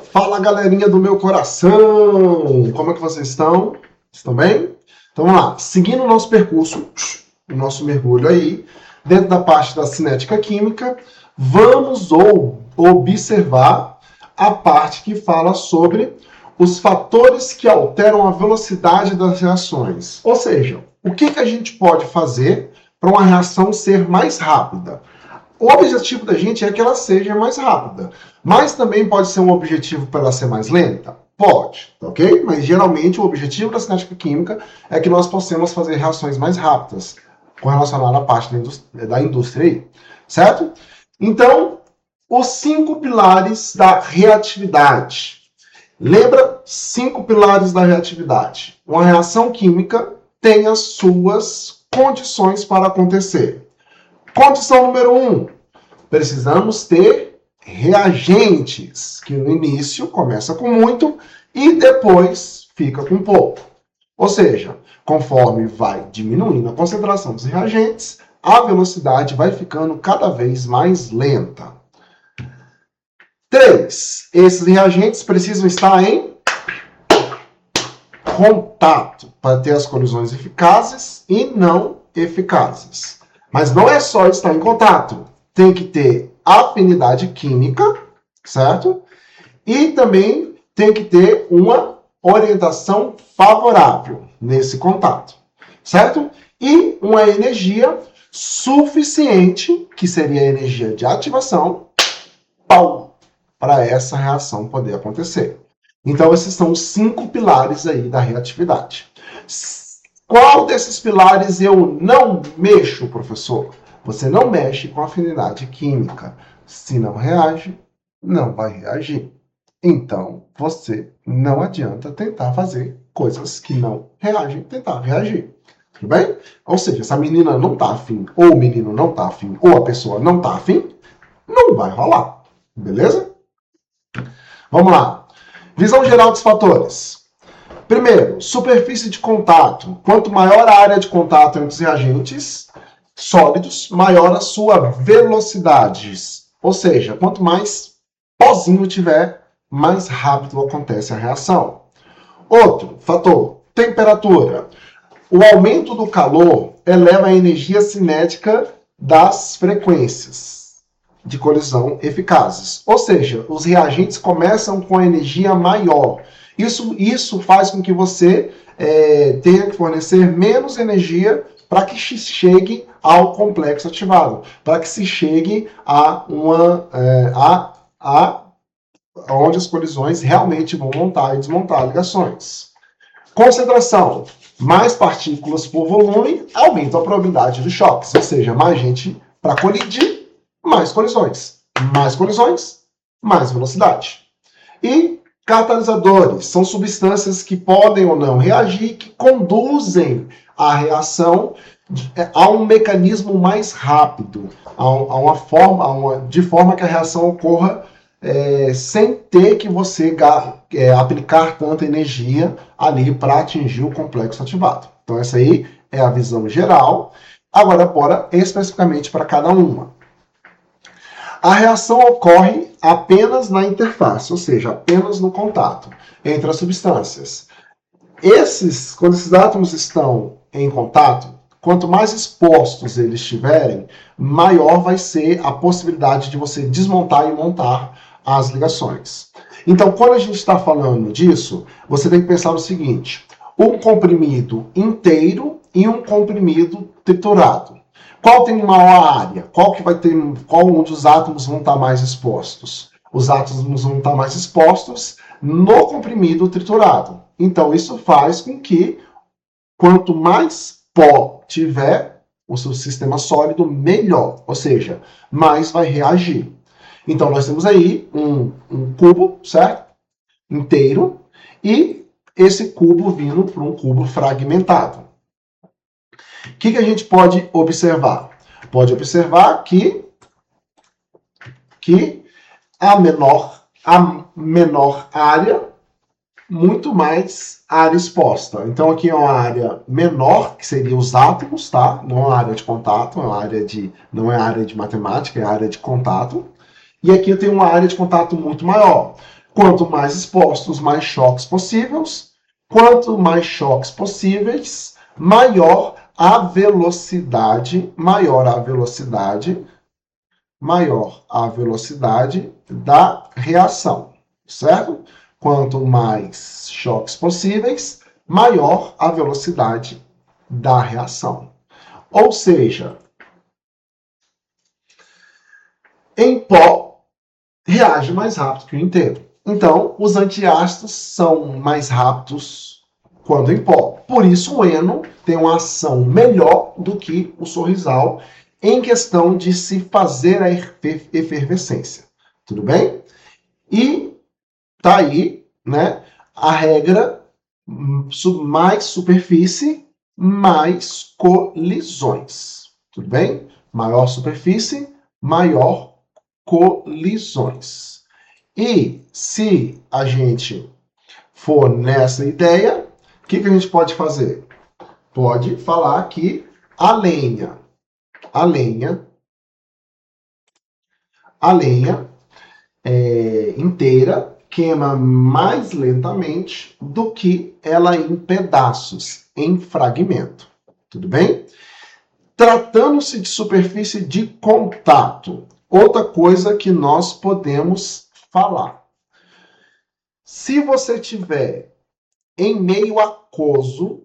Fala, galerinha do meu coração! Como é que vocês estão? Estão bem? Então vamos lá. Seguindo o nosso percurso, o nosso mergulho aí, dentro da parte da cinética química, vamos observar a parte que fala sobre os fatores que alteram a velocidade das reações. Ou seja, o que a gente pode fazer para uma reação ser mais rápida? O objetivo da gente é que ela seja mais rápida, mas também pode ser um objetivo para ela ser mais lenta? Pode, ok? Mas geralmente o objetivo da cinética química é que nós possamos fazer reações mais rápidas, com relação à parte da indústria aí, certo? Então, os 5 pilares da reatividade. Lembra? 5 pilares da reatividade. Uma reação química tem as suas condições para acontecer. Condição número 1, precisamos ter reagentes, que no início começa com muito e depois fica com pouco. Ou seja, conforme vai diminuindo a concentração dos reagentes, a velocidade vai ficando cada vez mais lenta. 3, esses reagentes precisam estar em contato para ter as colisões eficazes e não eficazes. Mas não é só estar em contato, tem que ter afinidade química, certo? E também tem que ter uma orientação favorável nesse contato, certo? E uma energia suficiente, que seria a energia de ativação, para essa reação poder acontecer. Então, esses são os 5 pilares aí da reatividade. Qual desses pilares eu não mexo, professor? Você não mexe com afinidade química. Se não reage, não vai reagir. Então, você não adianta tentar fazer coisas que não reagem, tentar reagir. Tudo bem? Ou seja, se a menina não tá afim, ou o menino não tá afim, ou a pessoa não tá afim, não vai rolar. Beleza? Vamos lá. Visão geral dos fatores. Primeiro, superfície de contato. Quanto maior a área de contato entre os reagentes sólidos, maior a sua velocidade. Ou seja, quanto mais pozinho tiver, mais rápido acontece a reação. Outro fator, temperatura. O aumento do calor eleva a energia cinética das frequências de colisão eficazes. Ou seja, os reagentes começam com a energia maior. Isso faz com que você tenha que fornecer menos energia para que se chegue ao complexo ativado, para que se chegue a onde as colisões realmente vão montar e desmontar ligações. Concentração. Mais partículas por volume aumenta a probabilidade de choques, ou seja, mais gente para colidir, mais colisões. Mais colisões, mais velocidade. E catalisadores são substâncias que podem ou não reagir, que conduzem a reação a um mecanismo mais rápido, de forma que a reação ocorra sem ter que você aplicar tanta energia ali para atingir o complexo ativado. Então essa aí é a visão geral. Agora bora especificamente para cada uma. A reação ocorre apenas na interface, ou seja, apenas no contato entre as substâncias. Quando esses átomos estão em contato, quanto mais expostos eles estiverem, maior vai ser a possibilidade de você desmontar e montar as ligações. Então, quando a gente está falando disso, você tem que pensar no seguinte: um comprimido inteiro e um comprimido triturado. Qual tem maior área? Qual um dos átomos vão estar mais expostos? Os átomos vão estar mais expostos no comprimido triturado. Então, isso faz com que, quanto mais pó tiver o seu sistema sólido, melhor. Ou seja, mais vai reagir. Então, nós temos aí um cubo, certo? Inteiro. E esse cubo vindo para um cubo fragmentado. O que a gente pode observar? Pode observar que a menor área, muito mais área exposta. Então aqui é uma área menor, que seria os átomos, tá? Não é uma área de contato, não é área de matemática, é área de contato. E aqui eu tenho uma área de contato muito maior. Quanto mais expostos, mais choques possíveis. Quanto mais choques possíveis, maior a velocidade da reação, certo? Quanto mais choques possíveis, maior a velocidade da reação. Ou seja, em pó, reage mais rápido que o inteiro. Então, os antiácidos são mais rápidos quando em pó. Por isso, o heno tem uma ação melhor do que o sorrisal em questão de se fazer a efervescência. Tudo bem? E tá aí, né, a regra: mais superfície, mais colisões. Tudo bem? Maior superfície, maior colisões. E se a gente for nessa ideia, o que a gente pode fazer? Pode falar que a lenha inteira queima mais lentamente do que ela em pedaços, em fragmento. Tudo bem? Tratando-se de superfície de contato, outra coisa que nós podemos falar. Se você tiver em meio aquoso,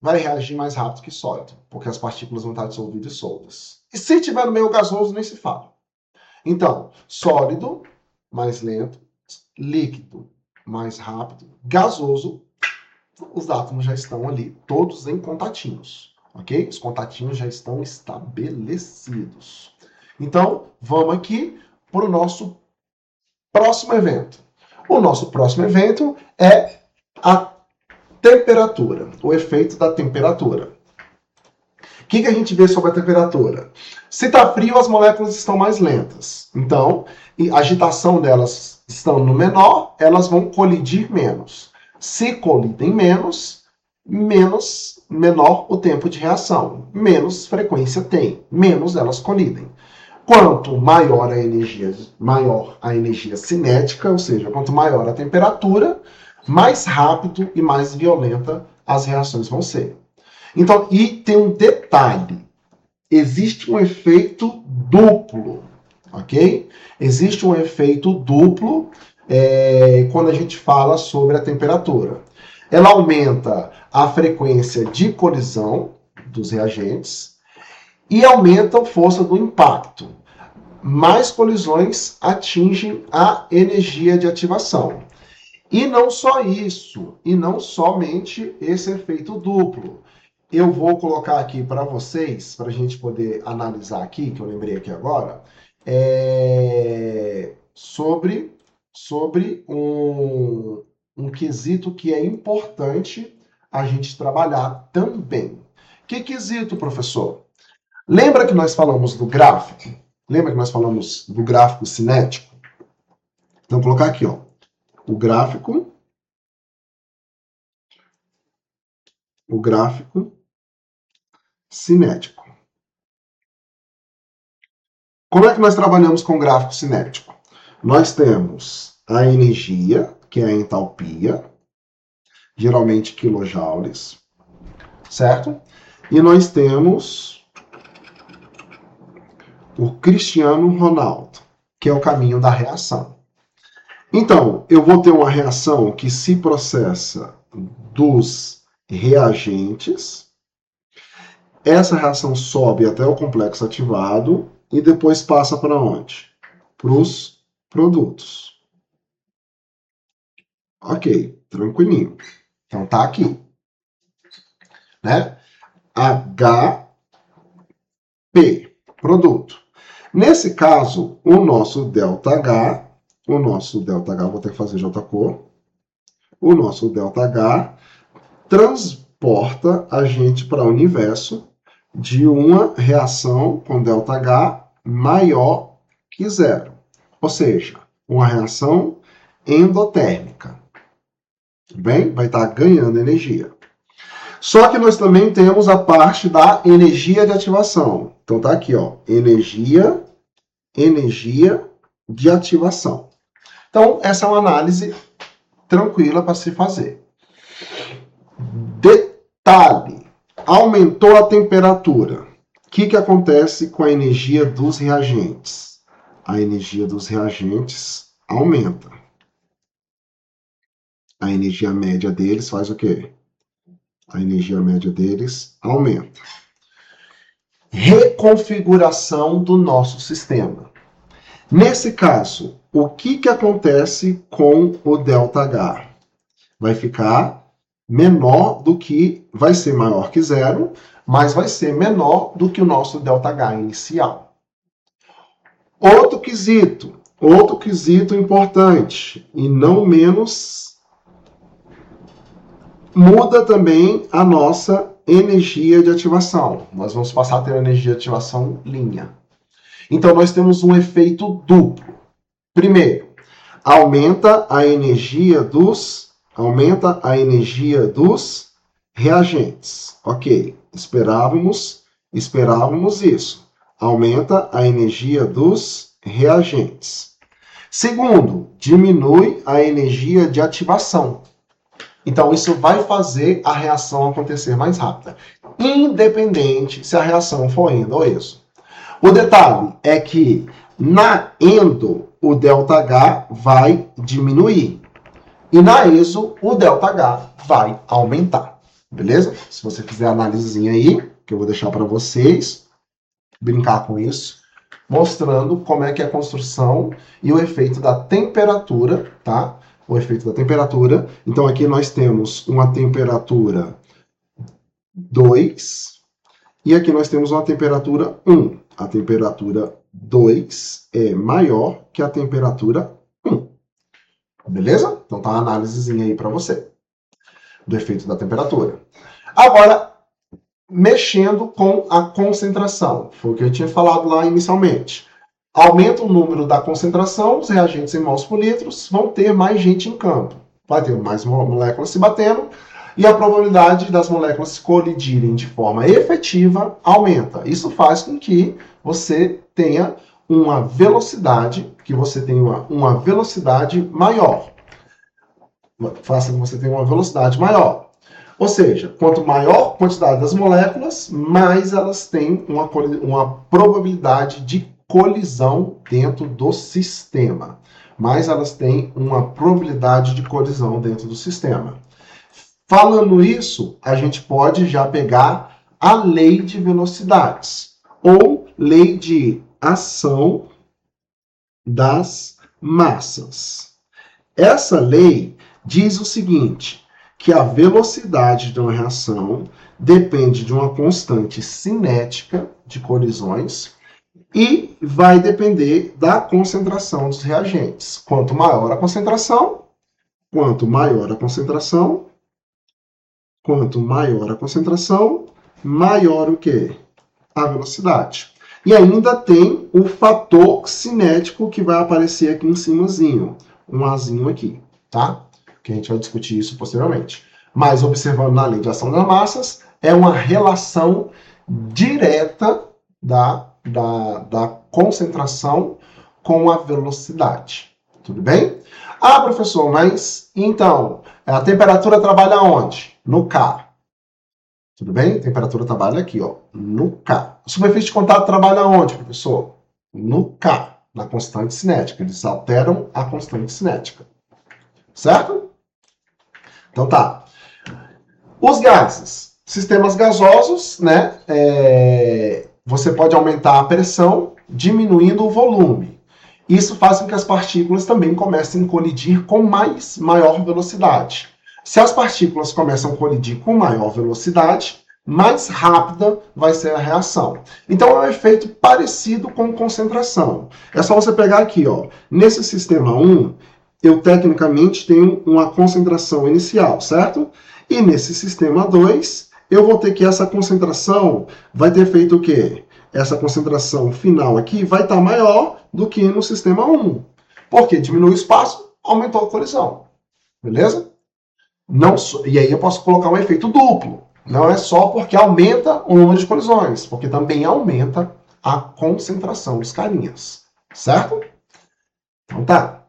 vai reagir mais rápido que sólido, porque as partículas vão estar dissolvidas e soltas. E se tiver no meio gasoso, nem se fala. Então, sólido, mais lento, líquido, mais rápido, gasoso, os átomos já estão ali, todos em contatinhos, ok? Os contatinhos já estão estabelecidos. Então, vamos aqui para o nosso próximo evento. O nosso próximo evento é a temperatura, o efeito da temperatura. O que a gente vê sobre a temperatura? Se está frio, as moléculas estão mais lentas. Então, a agitação delas estão no menor, elas vão colidir menos. Se colidem menos, menor o tempo de reação. Menos frequência tem, menos elas colidem. Quanto maior a energia cinética, ou seja, quanto maior a temperatura, mais rápido e mais violenta as reações vão ser. Então, e tem um detalhe: existe um efeito duplo, ok? Existe um efeito duplo quando a gente fala sobre a temperatura. Ela aumenta a frequência de colisão dos reagentes e aumenta a força do impacto. Mais colisões atingem a energia de ativação. E não só isso, e não somente esse efeito duplo. Eu vou colocar aqui para vocês, para a gente poder analisar aqui, que eu lembrei aqui agora, sobre um quesito que é importante a gente trabalhar também. Que quesito, professor? Lembra que nós falamos do gráfico? Lembra que nós falamos do gráfico cinético? Então, vou colocar aqui, ó, o gráfico cinético. Como é que nós trabalhamos com o gráfico cinético? Nós temos a energia, que é a entalpia, geralmente quilojoules, certo? E nós temos o Cristiano Ronaldo, que é o caminho da reação. Então, eu vou ter uma reação que se processa dos reagentes. Essa reação sobe até o complexo ativado e depois passa para onde? Para os produtos. Ok, tranquilinho. Então tá aqui, né? HP, produto. Nesse caso, o nosso ΔH, vou ter que fazer J cor, o nosso ΔH transporta a gente para o universo de uma reação com ΔH maior que zero. Ou seja, uma reação endotérmica. Tudo bem? Vai estar ganhando energia. Só que nós também temos a parte da energia de ativação. Então tá aqui, ó, energia de ativação. Então, essa é uma análise tranquila para se fazer. Detalhe: aumentou a temperatura. O que acontece com a energia dos reagentes? A energia dos reagentes aumenta. A energia média deles faz o quê? A energia média deles aumenta. Reconfiguração do nosso sistema. Nesse caso, o que acontece com o ΔH? Vai ficar menor do que, vai ser maior que zero, mas vai ser menor do que o nosso ΔH inicial. Outro quesito importante, e não menos, muda também a nossa energia de ativação. Nós vamos passar a ter uma energia de ativação linha. Então, nós temos um efeito duplo. Primeiro, aumenta a energia dos reagentes. Ok, esperávamos isso. Aumenta a energia dos reagentes. Segundo, diminui a energia de ativação. Então, isso vai fazer a reação acontecer mais rápida, independente se a reação for endo ou exo. O detalhe é que na endo o ΔH vai diminuir e na exo o ΔH vai aumentar, beleza? Se você fizer a análisezinha aí, que eu vou deixar para vocês brincar com isso, mostrando como é que é a construção e o efeito da temperatura, tá? O efeito da temperatura. Então aqui nós temos uma temperatura 2 e aqui nós temos uma temperatura 1. A temperatura 2 é maior que a temperatura 1. Beleza? Então tá uma análisezinha aí para você do efeito da temperatura. Agora, mexendo com a concentração. Foi o que eu tinha falado lá inicialmente. Aumenta o número da concentração, os reagentes em mols por litro vão ter mais gente em campo. Vai ter mais moléculas se batendo e a probabilidade das moléculas colidirem de forma efetiva aumenta. Isso faz com que você tenha uma velocidade, uma velocidade maior. Faça com que você tenha uma velocidade maior. Ou seja, quanto maior a quantidade das moléculas, mais elas têm uma probabilidade de colisão dentro do sistema. Mais elas têm uma probabilidade de colisão dentro do sistema. Falando isso, a gente pode já pegar a lei de velocidades, ou lei de ação das massas. Essa lei diz o seguinte, que a velocidade de uma reação depende de uma constante cinética de colisões e vai depender da concentração dos reagentes. Quanto maior a concentração, maior o quê? A velocidade. E ainda tem o fator cinético que vai aparecer aqui em cimazinho, um Azinho aqui, tá? Que a gente vai discutir isso posteriormente. Mas observando na lei de ação das massas, é uma relação direta da concentração com a velocidade. Tudo bem? Ah, professor, mas então, a temperatura trabalha onde? No K. Tudo bem? A temperatura trabalha aqui, ó, no K. A superfície de contato trabalha onde, professor? No K, na constante cinética. Eles alteram a constante cinética. Certo? Então tá. Os gases. Sistemas gasosos, né? Você pode aumentar a pressão diminuindo o volume. Isso faz com que as partículas também comecem a colidir com maior velocidade. Se as partículas começam a colidir com maior velocidade, mais rápida vai ser a reação. Então é um efeito parecido com concentração. É só você pegar aqui, ó. Nesse sistema 1, eu tecnicamente tenho uma concentração inicial, certo? E nesse sistema 2, eu vou ter que essa concentração vai ter feito o quê? Essa concentração final aqui vai estar maior do que no sistema 1. Porque diminuiu o espaço, aumentou a colisão. Beleza? E aí eu posso colocar um efeito duplo. Não é só porque aumenta o número de colisões, porque também aumenta a concentração dos carinhas. Certo? Então tá.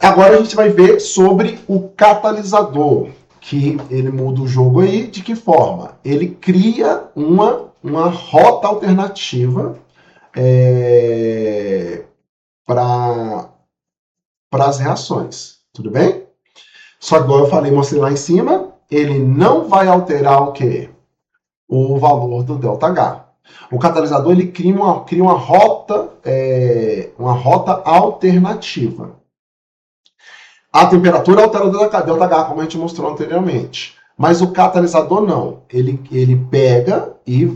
Agora a gente vai ver sobre o catalisador, que ele muda o jogo aí. De que forma? Ele cria uma rota alternativa para as reações. Tudo bem? Só que, igual eu falei, mostrei lá em cima, ele não vai alterar o quê? O valor do ΔH. O catalisador ele cria uma rota alternativa. A temperatura altera o ΔH, como a gente mostrou anteriormente. Mas o catalisador não. Ele pega e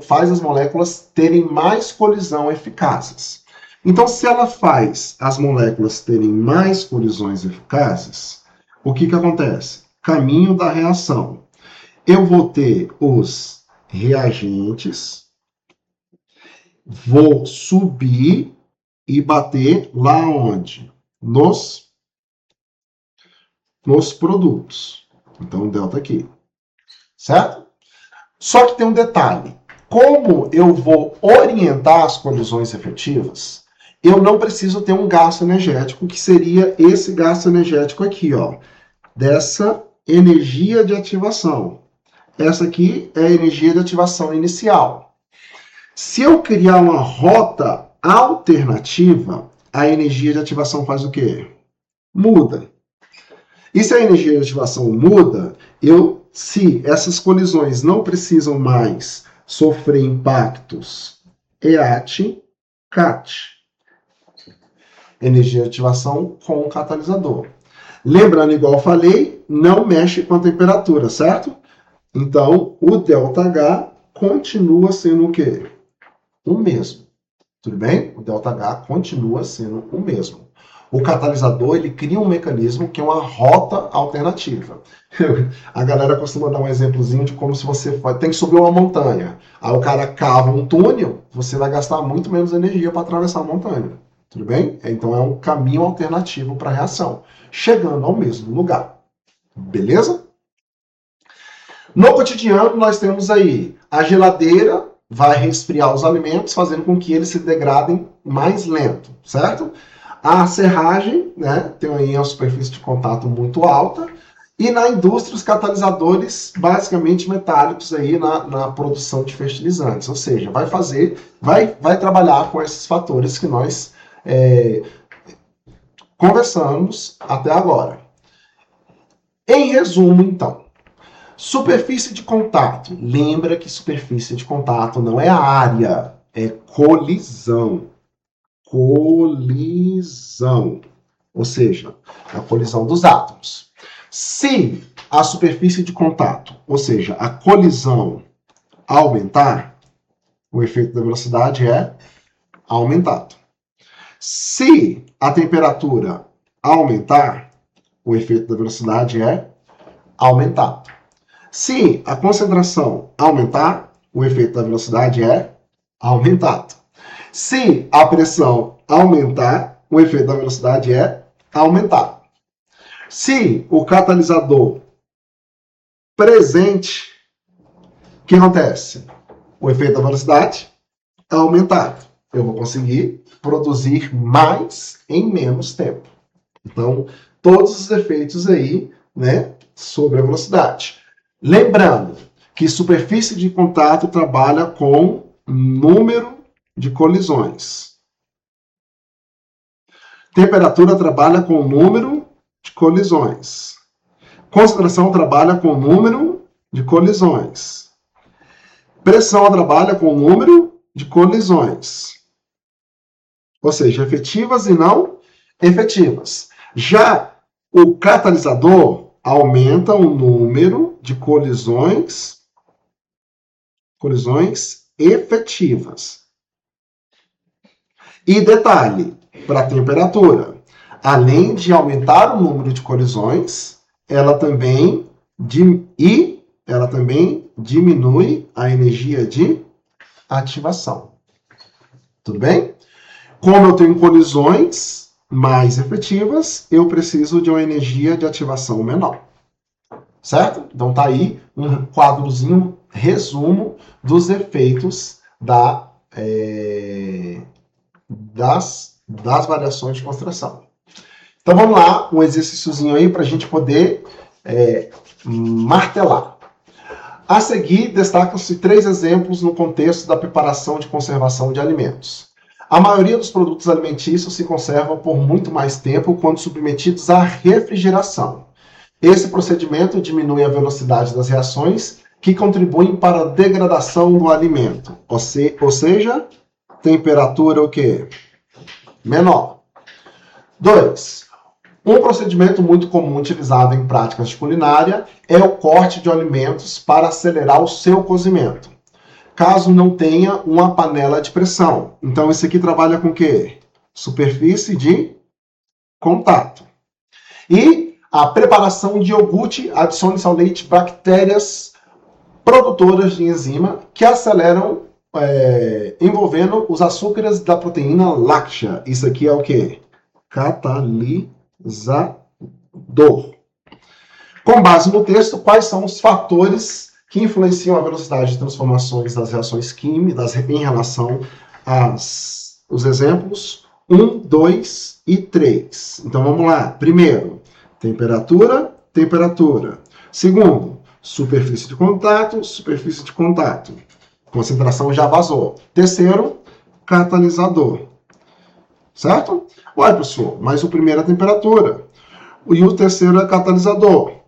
faz as moléculas terem mais colisão eficazes. Então, se ela faz as moléculas terem mais colisões eficazes, o que acontece? Caminho da reação. Eu vou ter os reagentes, vou subir e bater lá onde? Nos produtos. Então, o delta aqui. Certo? Só que tem um detalhe. Como eu vou orientar as colisões efetivas, eu não preciso ter um gasto energético, que seria esse gasto energético aqui, ó, dessa energia de ativação. Essa aqui é a energia de ativação inicial. Se eu criar uma rota alternativa, a energia de ativação faz o quê? Muda. E se a energia de ativação muda, se essas colisões não precisam mais sofrer impactos EAT-CAT, energia de ativação com o catalisador. Lembrando, igual eu falei, não mexe com a temperatura, certo? Então, o ΔH continua sendo o quê? O mesmo. Tudo bem? O ΔH continua sendo o mesmo. O catalisador, ele cria um mecanismo que é uma rota alternativa. A galera costuma dar um exemplozinho de como se você tem que subir uma montanha. Aí o cara cava um túnel, você vai gastar muito menos energia para atravessar a montanha. Tudo bem? Então é um caminho alternativo para a reação, chegando ao mesmo lugar. Beleza? No cotidiano, nós temos aí a geladeira vai resfriar os alimentos, fazendo com que eles se degradem mais lento, certo? A serragem, né, tem aí uma superfície de contato muito alta, e na indústria os catalisadores basicamente metálicos aí na produção de fertilizantes, ou seja, vai trabalhar com esses fatores que nós conversamos até agora. Em resumo, então, superfície de contato. Lembra que superfície de contato não é área, é colisão. Colisão. Ou seja, a colisão dos átomos. Se a superfície de contato, ou seja, a colisão aumentar, o efeito da velocidade é aumentado. Se a temperatura aumentar, o efeito da velocidade é aumentado. Se a concentração aumentar, o efeito da velocidade é aumentado. Se a pressão aumentar, o efeito da velocidade é aumentado. Se o catalisador presente, o que acontece? O efeito da velocidade é aumentado. Eu vou conseguir produzir mais em menos tempo. Então, todos os efeitos aí, né, sobre a velocidade. Lembrando que superfície de contato trabalha com número de colisões. Temperatura trabalha com número de colisões. Concentração trabalha com número de colisões. Pressão trabalha com número de colisões. Ou seja, efetivas e não efetivas. Já o catalisador aumenta o número de colisões efetivas. E detalhe, para a temperatura, além de aumentar o número de colisões, ela também diminui a energia de ativação. Tudo bem? Como eu tenho colisões mais efetivas, eu preciso de uma energia de ativação menor. Certo? Então tá aí um quadrozinho, resumo dos efeitos das variações de concentração. Então vamos lá, um exercíciozinho aí para a gente poder martelar. A seguir, destacam-se 3 exemplos no contexto da preparação de conservação de alimentos. A maioria dos produtos alimentícios se conserva por muito mais tempo quando submetidos à refrigeração. Esse procedimento diminui a velocidade das reações que contribuem para a degradação do alimento, ou seja, temperatura o quê? Menor. 2. Um procedimento muito comum utilizado em práticas de culinária é o corte de alimentos para acelerar o seu cozimento, caso não tenha uma panela de pressão. Então, esse aqui trabalha com o quê? Superfície de contato. E a preparação de iogurte, adicione-se ao leite bactérias produtoras de enzima que aceleram envolvendo os açúcares da proteína láctea. Isso aqui é o quê? Catalisador. Com base no texto, quais são os fatores que influenciam a velocidade de transformações das reações químicas em relação aos exemplos 1, 2 e 3. Então vamos lá. Primeiro, temperatura, temperatura. Segundo, superfície de contato, superfície de contato. Concentração já vazou. Terceiro, catalisador. Certo? Ué, professor, mas o primeiro é a temperatura. E o terceiro é catalisador.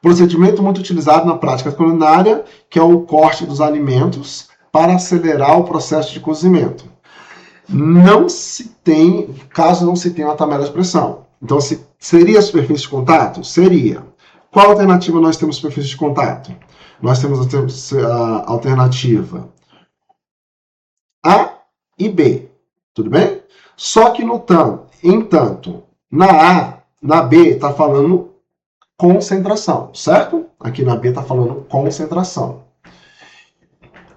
Procedimento muito utilizado na prática culinária, que é o corte dos alimentos para acelerar o processo de cozimento. Não se tem, caso não se tenha uma tabela de pressão. Então, seria a superfície de contato? Seria. Qual alternativa nós temos superfície de contato? Nós temos a alternativa A e B. Tudo bem? Só que, entanto, na B está falando concentração, certo? Aqui na B está falando concentração.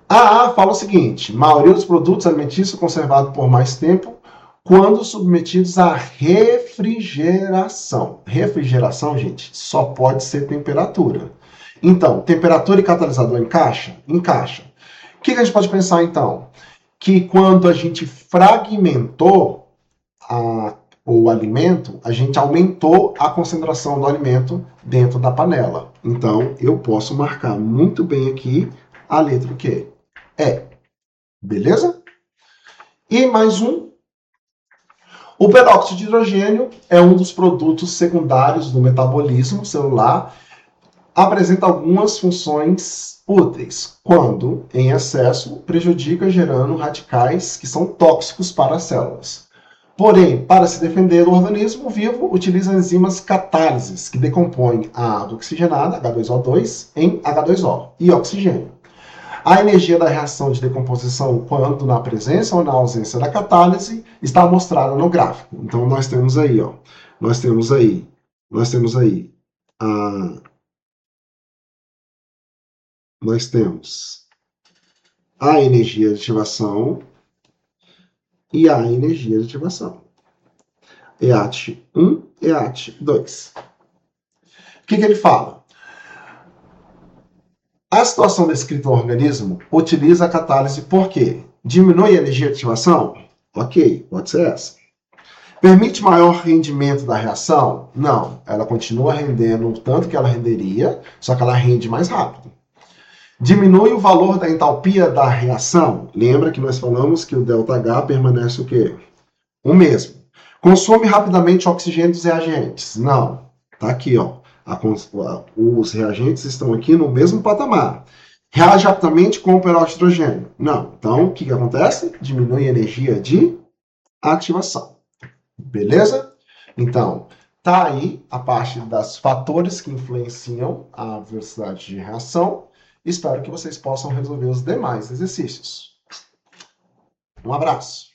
A fala o seguinte: a maioria dos produtos alimentícios conservados por mais tempo quando submetidos à refrigeração. Refrigeração, gente, só pode ser temperatura. Então, temperatura e catalisador encaixa? Encaixa. O que a gente pode pensar, então? Que quando a gente fragmentou o alimento, a gente aumentou a concentração do alimento dentro da panela. Então, eu posso marcar muito bem aqui a letra Q. Beleza? E mais um. O peróxido de hidrogênio é um dos produtos secundários do metabolismo celular. Apresenta algumas funções úteis, quando, em excesso, prejudica gerando radicais que são tóxicos para as células. Porém, para se defender, o organismo vivo utiliza enzimas catálises, que decompõem a água oxigenada, H2O2, em H2O e oxigênio. A energia da reação de decomposição, quando na presença ou na ausência da catálise, está mostrada no gráfico. Então, nós temos aí a energia de ativação e a energia de ativação. EAT 1, EAT 2. O que ele fala? A situação descrita no organismo utiliza a catálise por quê? Diminui a energia de ativação? Ok, pode ser essa. Permite maior rendimento da reação? Não, ela continua rendendo o tanto que ela renderia, só que ela rende mais rápido. Diminui o valor da entalpia da reação? Lembra que nós falamos que o ΔH permanece o quê? O mesmo. Consome rapidamente o oxigênio dos reagentes? Não, tá aqui, ó. Os reagentes estão aqui no mesmo patamar. Reage rapidamente com o peróxido de hidrogênio? Não. Então, o que acontece? Diminui a energia de ativação. Beleza? Então, tá aí a parte dos fatores que influenciam a velocidade de reação. Espero que vocês possam resolver os demais exercícios. Um abraço.